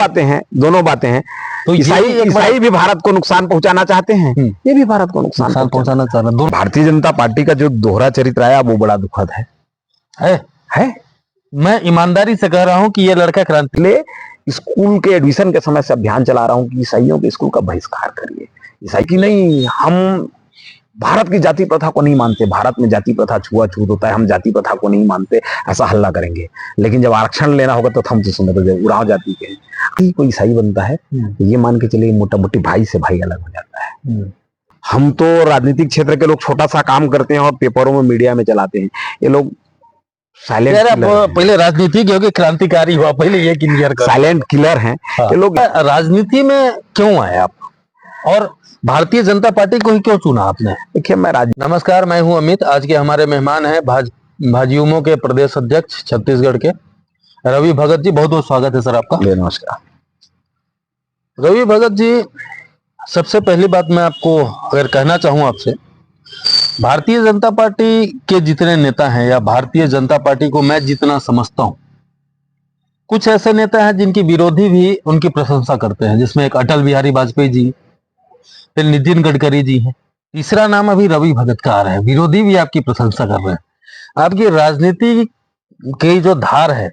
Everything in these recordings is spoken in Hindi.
बातें हैं, दोनों बातें हैं। तो ईसाई भी भारत को नुकसान पहुंचाना चाहते हैं, ये भी भारत को नुकसान पहुंचाना चाह रहा है। भारतीय जनता पार्टी का जो दोहरा चरित्र आया वो बड़ा दुखद है। मैं ईमानदारी से कह रहा हूं कि ये लड़का क्रांति ले स्कूल के एडमिशन के समय से अभियान चला रहा हूं कि ईसाइयों के स्कूल का बहिष्कार करिए। ईसाई की नहीं, हम भारत की जाति प्रथा को नहीं मानते, भारत में जाति प्रथा छुआछूत होता है, हम जाति प्रथा को नहीं मानते, ऐसा हल्ला करेंगे। लेकिन जब आरक्षण लेना होगा तो हम तो सुने तो उराव जाति के कोई ईसाई बनता है तो ये मान के चलिए मोटा मोटी भाई से भाई अलग हो जाता है। हम तो राजनीतिक क्षेत्र के लोग छोटा सा काम करते हैं और पेपरों में मीडिया में चलाते हैं, ये लोग साइलेंट पहले राजनीतिक होगी क्रांतिकारी हुआ, पहले ये क्लियर कर। साइलेंट किलर हैं ये लोग। राजनीति में क्यों आए आप और भारतीय जनता पार्टी को ही क्यों चुना आपने? देखिए नमस्कार, मैं हूं अमित। आज के हमारे मेहमान हैं भाजयुमो के प्रदेश अध्यक्ष छत्तीसगढ़ के रवि भगत जी। बहुत बहुत स्वागत है सर आपका। नमस्कार रवि भगत जी, सबसे पहली बात मैं आपको अगर कहना चाहूं आपसे, भारतीय जनता पार्टी के जितने नेता हैं या भारतीय जनता पार्टी को मैं जितना समझता हूं, कुछ ऐसे नेता हैं जिनकी विरोधी भी उनकी प्रशंसा करते हैं, जिसमें एक अटल बिहारी वाजपेयी जी, फिर नितिन गडकरी जी हैं, तीसरा नाम अभी रवि भगत का आ रहा है। विरोधी भी आपकी प्रशंसा कर रहे हैं। आपकी राजनीति की जो धार है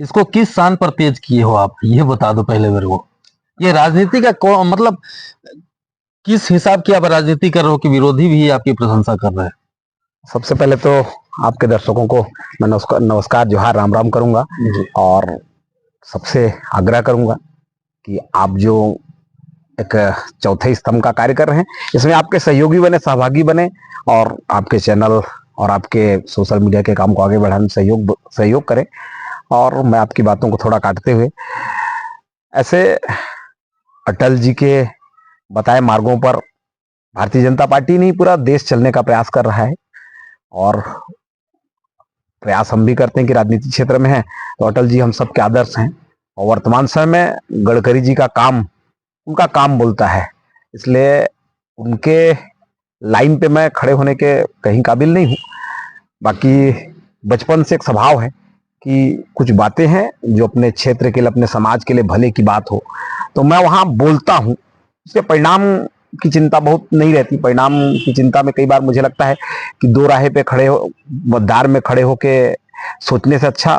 इसको किस शान पर तेज किए हो आप, ये बता दो पहले मेरे को। ये राजनीति का मतलब किस हिसाब की आप राजनीति कर रहे हो कि विरोधी भी आपकी प्रशंसा कर रहे हैं? सबसे पहले तो आपके दर्शकों को मैं नमस्कार जोहार राम राम करूंगा और सबसे आग्रह करूंगा कि आप जो एक चौथे स्तंभ का कार्य कर रहे हैं इसमें आपके सहयोगी बने, सहभागी बने और आपके चैनल और आपके सोशल मीडिया के काम को आगे बढ़ाने में सहयोग करें। और मैं आपकी बातों को थोड़ा काटते हुए, ऐसे अटल जी के बताए मार्गों पर भारतीय जनता पार्टी नहीं पूरा देश चलने का प्रयास कर रहा है और प्रयास हम भी करते हैं कि राजनीतिक क्षेत्र में है तो अटल जी हम सबके आदर्श हैं। और वर्तमान समय में गडकरी जी का काम, उनका काम बोलता है, इसलिए उनके लाइन पे मैं खड़े होने के कहीं काबिल नहीं हूँ। बाकी बचपन से एक स्वभाव है कि कुछ बातें हैं जो अपने क्षेत्र के लिए, अपने समाज के लिए भले की बात हो तो मैं वहां बोलता हूँ। उसके परिणाम की चिंता बहुत नहीं रहती। परिणाम की चिंता में कई बार मुझे लगता है कि दो राहे पे खड़े हो, मतदार में खड़े होके सोचने से अच्छा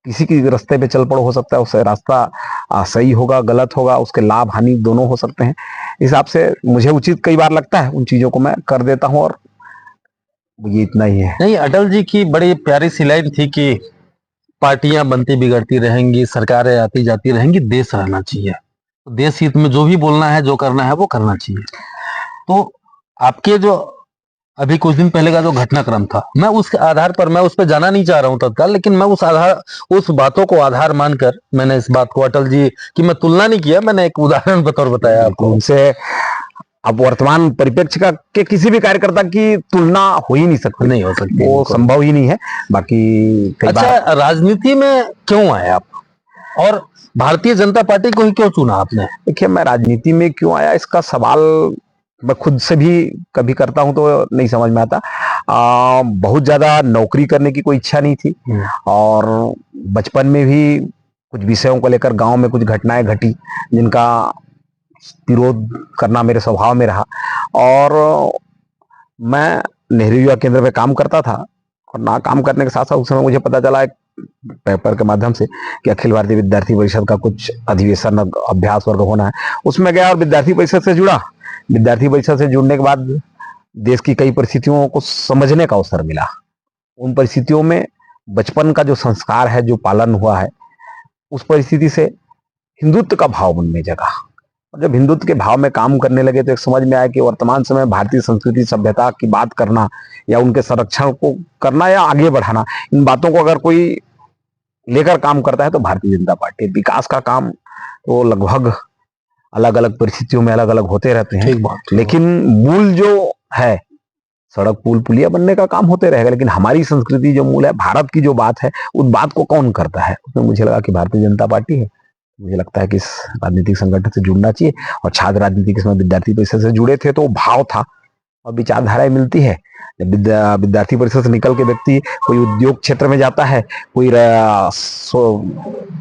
किसी की रास्ते पे चल पड़ो। हो सकता है उससे रास्ता सही होगा, गलत होगा, उसके लाभ हानि दोनों हो सकते हैं। इस हिसाब से मुझे उचित कई बार लगता है, उन चीजों को मैं कर देता हूं और ये इतना ही है। नहीं, अटल जी की बड़ी प्यारी सी लाइन थी कि पार्टियां बनती बिगड़ती रहेंगी, सरकारें आती जाती रहेंगी, देश रहना चाहिए। तो देश हित में जो भी बोलना है, जो करना है वो करना चाहिए। तो आपके जो अभी कुछ दिन पहले का जो घटनाक्रम था, मैं उसके आधार पर, मैं उस पर जाना नहीं चाह रहा हूं तत्काल, लेकिन मैं उस बातों को आधार मानकर मैंने इस बात को, अटल जी की मैं तुलना नहीं किया, मैंने एक उदाहरण बतौर बताया आपको। उनसे अब वर्तमान परिप्रेक्ष्य का के किसी भी कार्यकर्ता की तुलना हो ही नहीं सकती, नहीं हो सकती, वो संभव ही नहीं है। बाकी अच्छा, राजनीति में क्यों आए आप और भारतीय जनता पार्टी को ही क्यों चुना आपने? देखिए, मैं राजनीति में क्यों आया इसका सवाल मैं खुद से भी कभी करता हूं तो नहीं समझ में आता। बहुत ज्यादा नौकरी करने की कोई इच्छा नहीं थी और बचपन में भी कुछ विषयों को लेकर गांव में कुछ घटनाएं घटी जिनका विरोध करना मेरे स्वभाव में रहा। और मैं नेहरू युवा केंद्र पे काम करता था और ना काम करने के साथ साथ उस समय मुझे पता चला एक पेपर के माध्यम से कि अखिल भारतीय विद्यार्थी परिषद का कुछ अधिवेशन अभ्यास वर्ग होना है। उसमें गया और विद्यार्थी परिषद से जुड़ा। विद्यार्थी परिषद से जुड़ने के बाद देश की कई परिस्थितियों को समझने का अवसर मिला। उन परिस्थितियों में बचपन का जो संस्कार है, जो पालन हुआ है, उस परिस्थिति से हिंदुत्व का भाव मन में जगा। और जब हिंदुत्व के भाव में काम करने लगे तो एक समझ में आया कि वर्तमान समय भारतीय संस्कृति सभ्यता की बात करना या उनके संरक्षण को करना या आगे बढ़ाना, इन बातों को अगर कोई लेकर काम करता है तो भारतीय जनता पार्टी। विकास का काम तो लगभग अलग अलग परिस्थितियों में अलग अलग होते रहते हैं, लेकिन मूल जो है सड़क पुल पुलिया बनने का काम होते रहेगा। लेकिन हमारी संस्कृति जो मूल है, भारत की जो बात है, उस बात को कौन करता है? उसमें मुझे लगा कि भारतीय जनता पार्टी है। मुझे लगता है कि इस राजनीतिक संगठन से जुड़ना चाहिए और छात्र राजनीति के समय विद्यार्थी परिषद से जुड़े थे तो भाव था और विचारधाराएं मिलती है। जब विद्यार्थी परिषद से निकल के व्यक्ति कोई उद्योग क्षेत्र में जाता है, कोई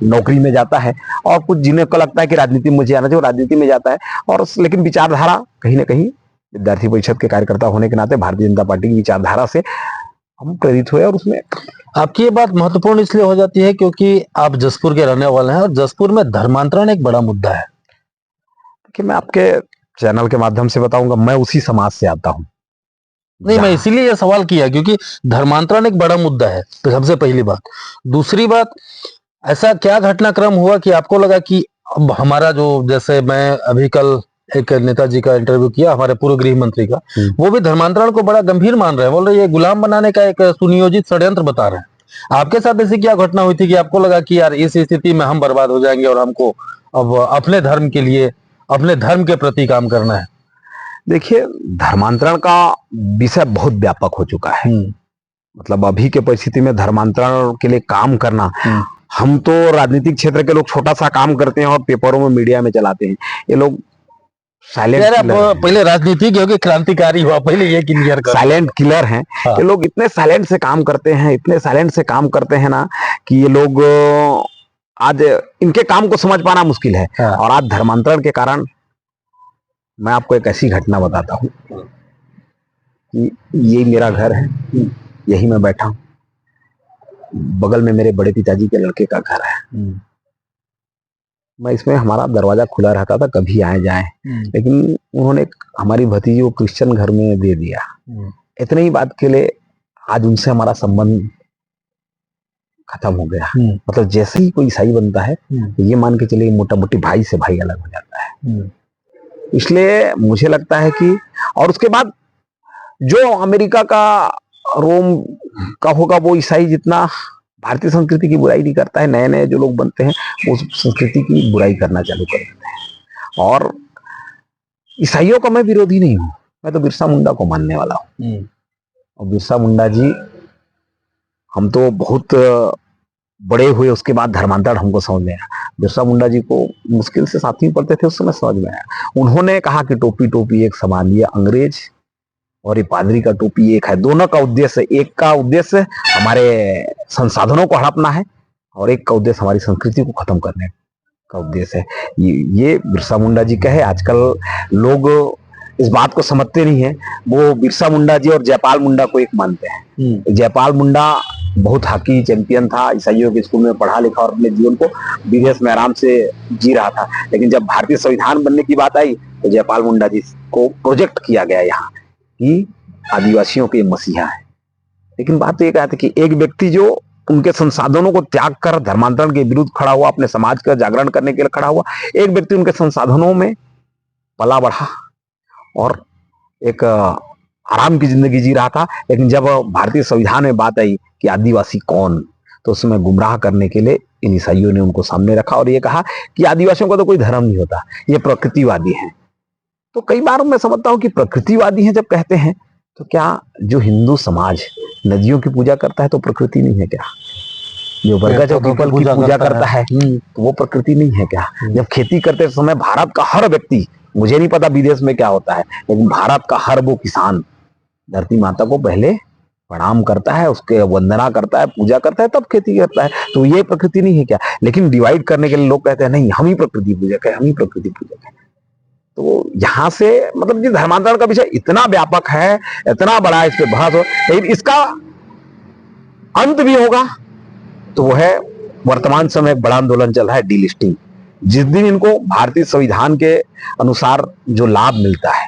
नौकरी में जाता है, और कुछ जिन्हें को लगता है कि राजनीति में मुझे आना चाहिए, राजनीति में जाता है। और लेकिन विचारधारा कहीं ना कहीं विद्यार्थी परिषद के कार्यकर्ता होने के नाते भारतीय जनता पार्टी की विचारधारा से हम प्रेरित हुए। और उसमें आपकी ये बात महत्वपूर्ण इसलिए हो जाती है क्योंकि आप जसपुर के रहने वाले हैं और जसपुर में धर्मांतरण एक बड़ा मुद्दा है। कि मैं आपके चैनल के माध्यम से बताऊंगा, मैं उसी समाज से आता हूं। नहीं, मैं इसीलिए ये सवाल किया क्योंकि धर्मांतरण एक बड़ा मुद्दा है, तो सबसे पहली बात। दूसरी बात, ऐसा क्या घटनाक्रम हुआ कि आपको लगा कि अब हमारा जो, जैसे मैं अभी कल एक नेताजी का इंटरव्यू किया, हमारे पूर्व गृह मंत्री का, वो भी धर्मांतरण को बड़ा गंभीर मान रहे हैं, बोल रहे ये गुलाम बनाने का एक सुनियोजित षड्यंत्र बता रहे हैं। आपके साथ ऐसी क्या घटना हुई थी कि आपको लगा कि यार इस स्थिति में हम बर्बाद हो जाएंगे और हमको अब अपने धर्म के लिए, अपने धर्म के प्रति काम करना है? देखिए, धर्मांतरण का विषय बहुत व्यापक हो चुका है। मतलब अभी के परिस्थिति में धर्मांतरण के लिए काम करना, हम तो राजनीतिक क्षेत्र के लोग छोटा सा काम करते हैं और पेपरों में, मीडिया में चलाते हैं। ये लोग साइलेंट पहले राजनीतिक हो कि क्रांतिकारी हुआ, पहले ये क्लियर कर। साइलेंट किलर हैं। हाँ। ये लोग इतने साइलेंट से काम करते हैं, इतने साइलेंट से काम करते हैं ना, कि ये लोग आज इनके काम को समझ पाना मुश्किल है। हाँ। और आज धर्मांतरण के कारण मैं आपको एक ऐसी घटना बताता हूँ कि ये मेरा घर है, यही मैं बैठा हूँ, बगल में मेरे बड़े पिताजी के लड़के का घर है। मैं इसमें, हमारा दरवाजा खुला रहता था, कभी आए जाए, लेकिन उन्होंने हमारी भतीजी को क्रिश्चियन घर में दे दिया। इतने ही बात के लिए आज उनसे हमारा संबंध खत्म हो गया। मतलब जैसे ही कोई ईसाई बनता है, तो ये मान के चलिए मोटा मोटी भाई से भाई अलग हो जाता है। इसलिए मुझे लगता है कि, और उसके बाद जो अमेरिका का, रोम का होगा, वो ईसाई जितना भारतीय संस्कृति की बुराई नहीं करता है, नए नए जो लोग बनते हैं वो संस्कृति की बुराई करना चालू कर देते हैं। और ईसाइयों का मैं विरोधी नहीं हूं, मैं तो बिरसा मुंडा को मानने वाला हूं। और बिरसा मुंडा जी, हम तो बहुत बड़े हुए उसके बाद धर्मांतरण हमको समझ में आया। बिरसा मुंडा जी को मुश्किल से 7वीं पढ़ते थे, उस समय समझ में आया। उन्होंने कहा कि टोपी टोपी एक समान, ये अंग्रेज और ये पादरी का टोपी एक है। दोनों का उद्देश्य, एक का उद्देश्य हमारे संसाधनों को हड़पना है और एक का उद्देश्य हमारी संस्कृति को खत्म करने का उद्देश्य है। ये बिरसा मुंडा जी का है। आजकल लोग इस बात को समझते नहीं है। वो बिरसा मुंडा जी और जयपाल मुंडा को एक मानते हैं। जयपाल मुंडा बहुत हॉकी चैंपियन था, ईसाइयों के स्कूल में पढ़ा लिखा और अपने जीवन को विदेश में आराम से जी रहा था। लेकिन जब भारतीय संविधान बनने की बात आई, तो जयपाल मुंडा जी को प्रोजेक्ट किया गया यहाँ कि आदिवासियों के मसीहा है। लेकिन बात तो ये कहती कि एक व्यक्ति जो उनके संसाधनों को त्याग कर धर्मांतरण के विरुद्ध खड़ा हुआ, अपने समाज का जागरण करने के लिए खड़ा हुआ, एक व्यक्ति उनके संसाधनों में पला बढ़ा और एक आराम की जिंदगी जी रहा था। लेकिन जब भारतीय संविधान में बात आई कि आदिवासी कौन, तो उसमें गुमराह करने के लिए इन ईसाइयों ने उनको सामने रखा और ये कहा कि आदिवासियों का तो कोई धर्म नहीं होता, ये प्रकृतिवादी हैं। तो कई बार मैं समझता हूं कि प्रकृतिवादी हैं जब कहते हैं, तो क्या जो हिंदू समाज नदियों की पूजा करता है तो प्रकृति नहीं है क्या? जो बरगद और पीपल की पूजा करता है तो वो प्रकृति नहीं है क्या? जब खेती करते समय भारत का हर व्यक्ति, मुझे नहीं पता विदेश में क्या होता है, लेकिन भारत का हर वो किसान धरती माता को पहले प्रणाम करता है, उसके वंदना करता है, पूजा करता है, तब खेती करता है। तो ये प्रकृति नहीं है क्या? लेकिन डिवाइड करने के लिए लोग कहते हैं नहीं, हम ही प्रकृति पूजक है, हम ही प्रकृति पूजक है। तो यहाँ से मतलब कि धर्मांतरण का विषय इतना व्यापक है, इतना बड़ा, इस पे बहस हो, लेकिन इसका अंत भी होगा। तो वो है, वर्तमान समय एक बड़ा आंदोलन चल रहा है, डीलिस्टिंग। जिस दिन इनको भारतीय संविधान के अनुसार जो लाभ मिलता है,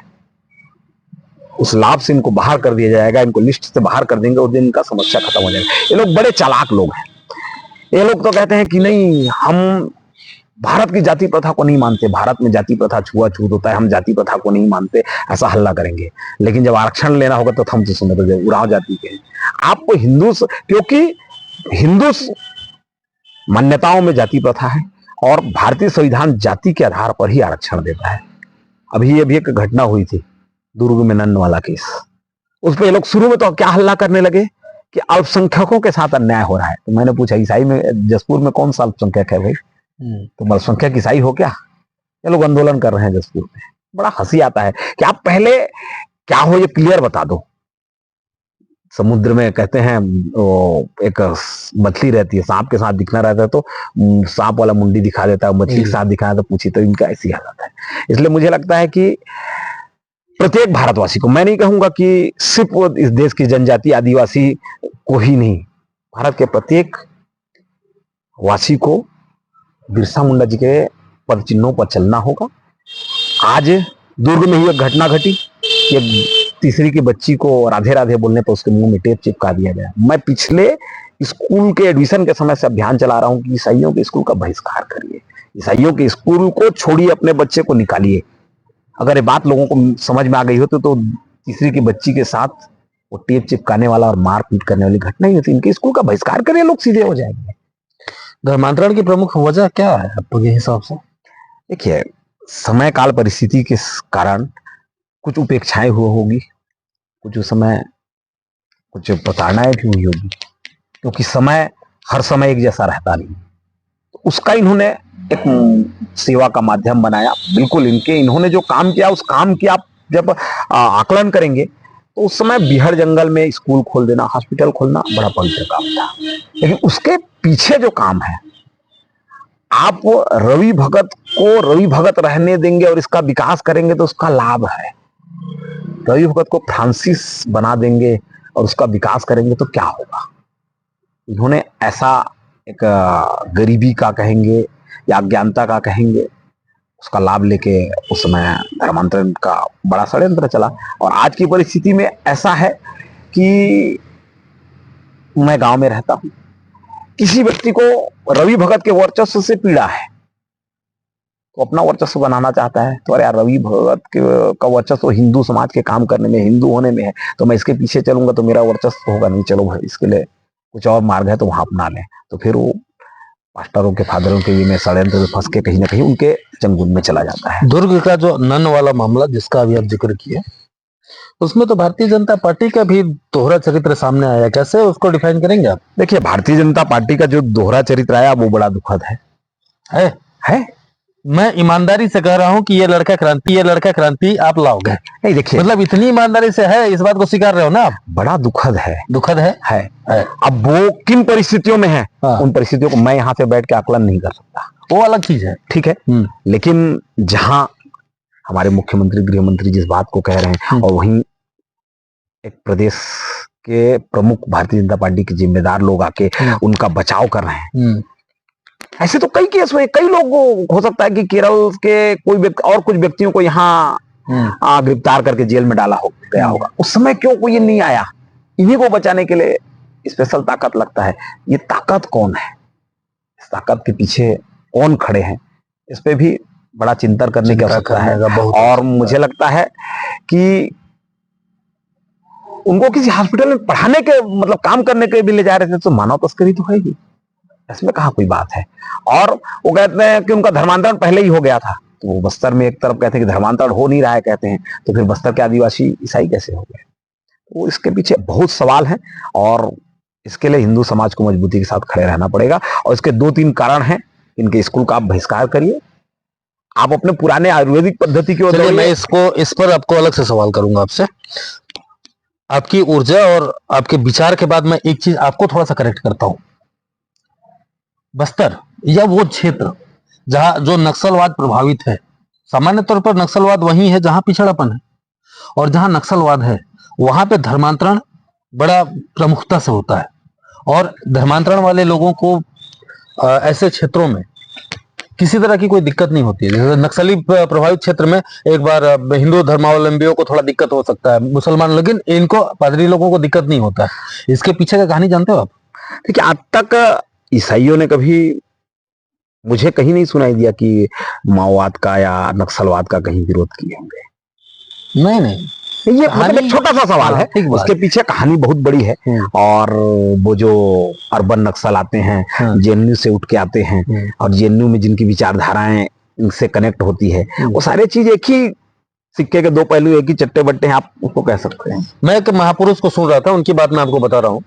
उस लाभ से इनको बाहर कर दिया जाएगा, इनको लिस्ट से बाहर कर देंगे, उस दिन इनका समस्या खत्म हो जाएगा। ये लोग बड़े चालाक लोग हैं। ये लोग तो कहते हैं कि नहीं, हम भारत की जाति प्रथा को नहीं मानते, भारत में जाति प्रथा छुआछूत होता है, हम जाति प्रथा को नहीं मानते, ऐसा हल्ला करेंगे। लेकिन जब आरक्षण लेना होगा तो हम तो सुने तो उराव जाति के। आपको हिंदू, क्योंकि हिंदू मान्यताओं में जाति प्रथा है और भारतीय संविधान जाति के आधार पर ही आरक्षण देता है। अभी एक घटना हुई थी दुर्ग में, नन्न वाला केस, उस पर ये लोग शुरू में तो क्या हल्ला करने लगे कि अल्पसंख्यकों के साथ अन्याय हो रहा है। तो मैंने पूछा, ईसाई में, जसपुर में कौन सा अल्पसंख्यक है भाई? तो अल्पसंख्यक ईसाई हो क्या? ये लोग आंदोलन कर रहे हैं जसपुर में। बड़ा हंसी आता है कि आप पहले क्या हो ये क्लियर बता दो। समुद्र में कहते हैं वो एक मछली रहती है, सांप के साथ दिखना रहता है तो सांप वाला मुंडी दिखा देता है, मछली के साथ दिखाया तो पूछी, तो इनका ऐसी हालत है। इसलिए मुझे लगता है कि प्रत्येक भारतवासी को, मैं नहीं कहूंगा कि सिर्फ इस देश की जनजाति आदिवासी को ही नहीं, भारत के प्रत्येक वासी को बिरसा मुंडा जी के पद चिन्हों पर चलना होगा। आज दुर्ग में ही एक घटना घटी, एक तीसरी की बच्ची को राधे राधे बोलने पर उसके मुंह में टेप चिपका दिया गया। मैं पिछले स्कूल के एडमिशन के समय से अभियान चला रहा हूं कि ईसाइयों के स्कूल का बहिष्कार करिए, ईसाइयों के स्कूल को छोड़िए, अपने बच्चे को निकालिए। अगर ये बात लोगों को समझ में आ गई होती तो तीसरी की बच्ची के साथ वो टेप चिपकाने वाला और मार पीट करने वाली घटना ही होती। इनके स्कूल का बहिष्कार करिए, लोग सीधे हो जाएंगे। धर्मांतरण की प्रमुख वजह क्या है आपके हिसाब से? देखिए, समय काल परिस्थिति के कारण कुछ उपेक्षाएं हुई होगी, कुछ उस समय कुछ प्रताड़नाएं भी हुई होगी, क्योंकि समय हर समय एक जैसा रहता नहीं। तो उसका इन्होंने एक सेवा का माध्यम बनाया। बिल्कुल इन्होंने जो काम किया, उस काम की आप जब आकलन करेंगे तो उस समय बिहार जंगल में स्कूल खोल देना, हॉस्पिटल खोलना बड़ा पवित्र काम था। लेकिन उसके पीछे जो काम है, आप रवि भगत को रवि भगत रहने देंगे और इसका विकास करेंगे तो उसका लाभ है। रवि भगत को फ्रांसिस बना देंगे और उसका विकास करेंगे तो क्या होगा। इन्होंने ऐसा एक गरीबी का कहेंगे या अज्ञानता का कहेंगे, उसका लाभ लेके उस समय धर्मांतरण का बड़ा षड्यंत्र चला। और आज की परिस्थिति में ऐसा है कि मैं गांव में रहता हूं, किसी व्यक्ति को रवि भगत के वर्चस्व से पीड़ा है तो अपना वर्चस्व बनाना चाहता है, तो अरे यार रवि भगत का वर्चस्व हिंदू समाज के काम करने में, हिंदू होने में है, तो मैं इसके पीछे चलूंगा तो मेरा वर्चस्व होगा नहीं, चलो भाई इसके लिए कुछ और मार्ग है तो वहां अपना लें। तो फिर वो मास्टरों के फादरों के ये में षड्यंत्र में फंस के कहीं ना कहीं उनके चंगुल में चला जाता है। दुर्ग का जो नन वाला मामला जिसका अभी आप जिक्र किए, उसमें तो भारतीय जनता पार्टी का भी दोहरा चरित्र सामने आया, कैसे उसको डिफाइन करेंगे आप? देखिए, भारतीय जनता पार्टी का जो दोहरा चरित्र आया वो बड़ा दुखद है। मैं ईमानदारी से कह रहा हूं कि ये लड़का क्रांति आप लाओगे। नहीं, देखिए, मतलब इतनी ईमानदारी से है, इस बात को स्वीकार रहे हो ना आप? बड़ा दुखद है। अब वो किन परिस्थितियों में है, उन परिस्थितियों को मैं यहाँ से बैठ के आकलन नहीं कर सकता, वो अलग चीज है, ठीक है। लेकिन जहां हमारे मुख्यमंत्री, गृह मंत्री जिस बात को कह रहे हैं और वहीं एक प्रदेश के प्रमुख भारतीय जनता पार्टी के जिम्मेदार लोग आके उनका बचाव कर रहे हैं, ऐसे तो कई केस हुए। कई लोग, हो सकता है कि केरल के कोई व्यक्ति और कुछ व्यक्तियों को यहाँ गिरफ्तार करके जेल में डाला हो गया होगा, उस समय क्यों कोई नहीं आया? इन्हीं को बचाने के लिए स्पेशल ताकत लगता है। ये ताकत कौन है, इस ताकत के पीछे कौन खड़े हैं, इस पे भी बड़ा चिंतन करने की आवश्यकता है। और मुझे लगता है कि उनको किसी हॉस्पिटल में पढ़ाने के मतलब काम करने के भी ले जा रहे थे, तो मानव तस्करी तो है ही, इसमें कहाँ कोई बात है। और वो कहते हैं कि उनका धर्मांतरण पहले ही हो गया था, तो वो बस्तर में एक तरफ कहते हैं कि धर्मांतरण हो नहीं रहा है, कहते हैं, तो फिर बस्तर के आदिवासी ईसाई कैसे हो गए? वो इसके पीछे बहुत सवाल हैं और इसके लिए हिंदू समाज को मजबूती के साथ खड़े रहना पड़ेगा। और इसके 2-3 कारण हैं। इनके स्कूल का आप बहिष्कार करिए, आप अपने पुराने आयुर्वेदिक पद्धति की ओर। मैं इस पर आपको अलग से सवाल करूंगा आपसे। आपकी ऊर्जा और आपके विचार के बाद मैं एक चीज आपको थोड़ा सा करेक्ट करता हूं। बस्तर या वो क्षेत्र जहां जो नक्सलवाद प्रभावित है, सामान्य तौर पर नक्सलवाद वही है जहां पिछड़ापन है, और जहां नक्सलवाद है वहां पे धर्मांतरण बड़ा प्रमुखता से होता है। और धर्मांतरण वाले लोगों को ऐसे क्षेत्रों में किसी तरह की कोई दिक्कत नहीं होती है। जैसे नक्सली प्रभावित क्षेत्र में एक बार हिंदू धर्मावलंबियों को थोड़ा दिक्कत हो सकता है, मुसलमान, लेकिन इनको पादरी लोगों को दिक्कत नहीं होता है। इसके पीछे का कहानी जानते हो आप? देखिए, आज तक ईसाइयों ने कभी मुझे कहीं नहीं सुनाई दिया कि माओवाद का या नक्सलवाद का कहीं विरोध किए होंगे। नहीं, ये मतलब छोटा सा सवाल है, उसके पीछे कहानी बहुत बड़ी है। और वो जो अर्बन नक्सल आते हैं, जेएनयू से उठ के आते हैं, और जेएनयू में जिनकी विचारधाराएं इनसे कनेक्ट होती है, वो सारी चीज एक ही सिक्के के 2 पहलू, एक ही चट्टे बट्टे हैं, आप उसको कह सकते हैं। मैं एक महापुरुष को सुन रहा था, उनकी बात मैं आपको बता रहा हूँ।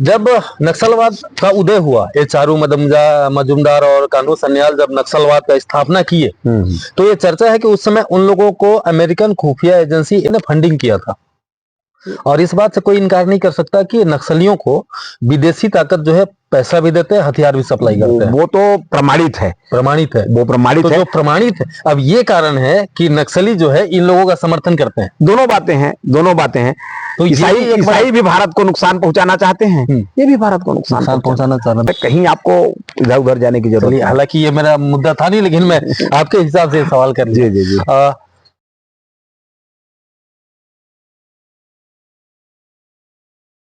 जब नक्सलवाद का उदय हुआ, ये चारू मजुमदार और कानू सन्याल जब नक्सलवाद का स्थापना किए, तो ये चर्चा है कि उस समय उन लोगों को अमेरिकन खुफिया एजेंसी ने फंडिंग किया था। और इस बात से कोई इनकार नहीं कर सकता कि नक्सलियों को विदेशी ताकत जो है पैसा भी देते हैं, हथियार भी सप्लाई करते हैं। वो तो प्रमाणित है, वो प्रमाणित तो है। जो प्रमाणित है, अब ये कारण है कि नक्सली जो है इन लोगों का समर्थन करते हैं। दोनों बातें हैं। तो ईसाई भी भारत को नुकसान पहुंचाना चाहते हैं, ये भी भारत को नुकसान पहुंचाना चाहते हैं। कहीं आपको इधर उधर जाने की जरूरत नहीं। हालांकि ये मेरा मुद्दा था नहीं, लेकिन मैं आपके हिसाब से सवाल कर लिया। जी।